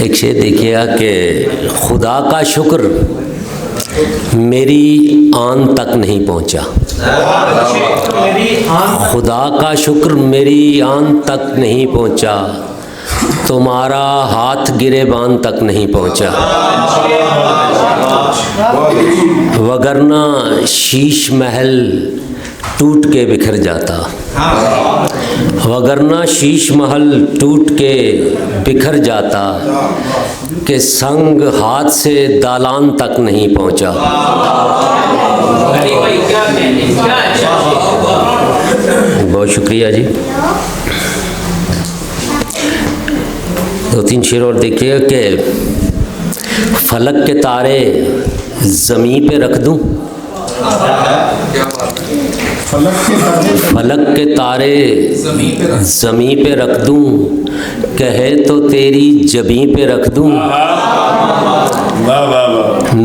एक शेर देखिएगा कि खुदा का शुक्र मेरी आन तक नहीं पहुंचा। खुदा का शुक्र मेरी आन तक नहीं पहुंचा, तुम्हारा हाथ गिरेबान तक नहीं पहुंचा। वगरना शीश महल टूट के बिखर जाता, वगरना शीश महल टूट के बिखर जाता, कि संग हाथ से दालान तक नहीं पहुंचा। बहुत शुक्रिया जी। दो तीन शेर और देखिएगा कि फलक के तारे ज़मीं पे रख दूं, फलक के तारे ज़मीं पे रख दूं, कहे तो तेरी जबीं पे रख दूं,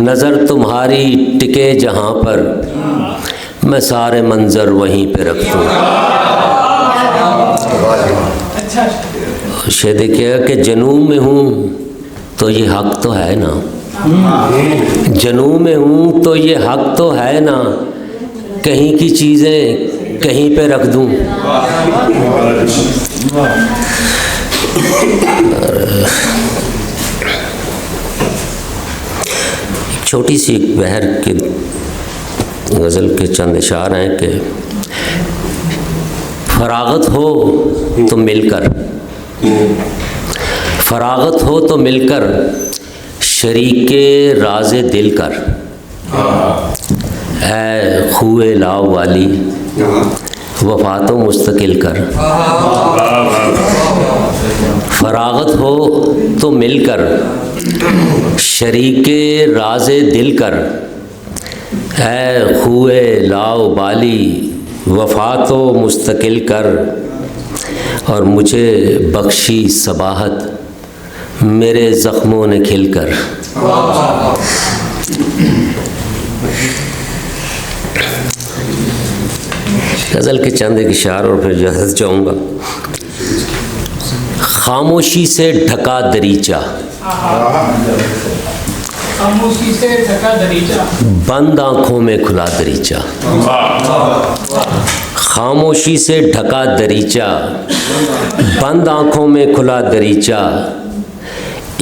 नज़र तुम्हारी टिके जहाँ पर मैं सारे मंज़र वहीं पे रख दूं। शेर देखिएगा कि जनूं में हूँ तो ये हक तो है ना, जनूं में हूँ तो ये हक तो है ना, कहीं की चीज़ें कहीं पे रख दूँ। छोटी सी बहर के गज़ल के चंद इशार हैं कि फरागत हो तो मिलकर, फरागत हो तो मिलकर शरीके राज़े दिल कर, ऐ खुए लाव वाली वफ़ा तो मुस्तकिल कर। फरागत हो तो मिलकर शरीके राज़े दिल कर, ऐ खुए लाव वाली वफ़ा तो मुस्तकिल कर, और मुझे बख्शी सबाहत मेरे ज़ख्मों ने खिलकर। गज़ल के चंद एक इशार और फिर जहज़ जाऊँगा। खामोशी से ढका दरीचा, खामोशी से ढका दरीचा, बंद आँखों में खुला दरीचा। खामोशी से ढका दरीचा, बंद आँखों में खुला दरीचा,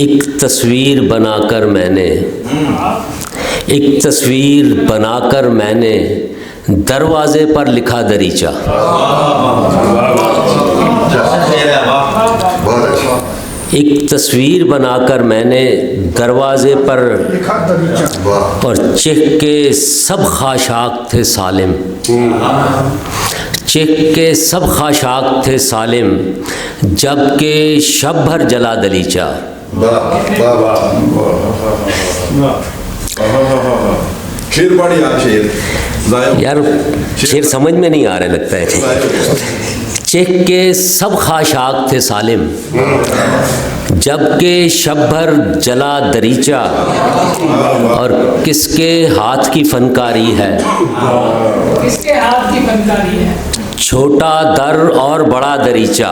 एक तस्वीर बनाकर मैंने, एक तस्वीर बनाकर मैंने दरवाजे पर लिखा दरीचा। एक तस्वीर बनाकर मैंने दरवाजे पर, और चेह के सब खाशाक थे सालिम, चेह के सब खाशाक थे सालिम, जबकि शब भर जला दलीचा। शेर पढ़ी आप, शेर यार शेर समझ में नहीं आ रहा लगता है। चेक के सब खाशाक थे सालिम, जबकि शब भर जला दरीचा, और किसके हाथ की फनकारी है, किसके हाथ की फनकारी है, छोटा दर और बड़ा दरीचा।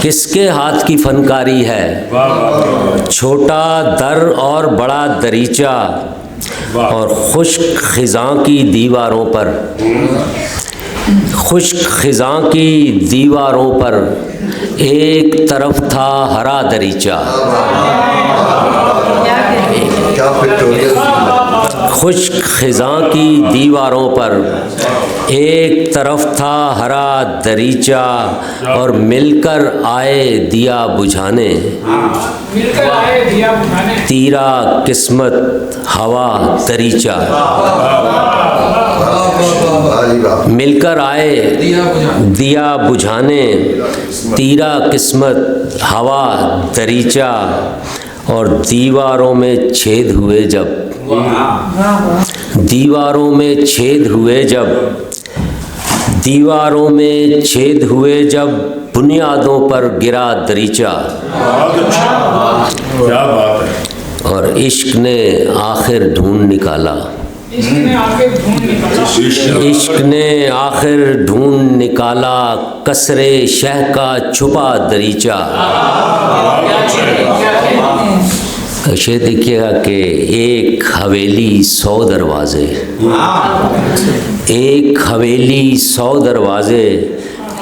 किसके हाथ की फनकारी है, छोटा दर और बड़ा दरीचा, और खुश्क खिज़ां की दीवारों पर, खुश्क खिज़ां की दीवारों पर एक तरफ था हरा दरीचा। खुश्क खिज़ां की दीवारों पर एक तरफ था हरा दरीचा, और मिलकर आए दिया बुझाने, मिलकर आए दिया बुझाने, तीरा किस्मत हवा दरीचा। मिलकर आए दिया बुझाने, तीरा किस्मत हवा दरीचा, और दीवारों में छेद हुए जब, दीवारों में छेद हुए जब, दीवारों में छेद हुए जब, बुनियादों पर गिरा दरीचा। क्या बात है। और इश्क ने आखिर ढूंढ निकाला, इश्क ने आके ढूंढ निकाला इश्क ने आखिर ढूंढ निकाला कसरे शह का छुपा दरीचा। शेर देखिएगा कि एक हवेली 100 दरवाजे, एक हवेली 100 दरवाजे,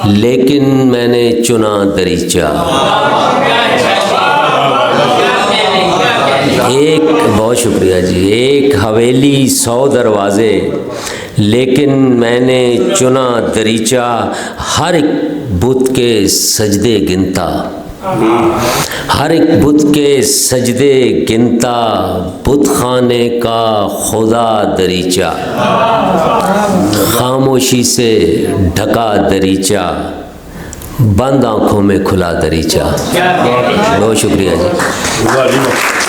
लेकिन मैंने चुना दरीचा। एक, बहुत शुक्रिया जी। एक हवेली 100 दरवाजे, लेकिन मैंने चुना दरीचा। हर एक बुत के सजदे गिनता, हर एक बुत के सजदे गिनता, बुत खाने का खुदा दरीचा। खामोशी से ढका दरीचा, बंद आँखों में खुला दरीचा। बहुत शुक्रिया जी।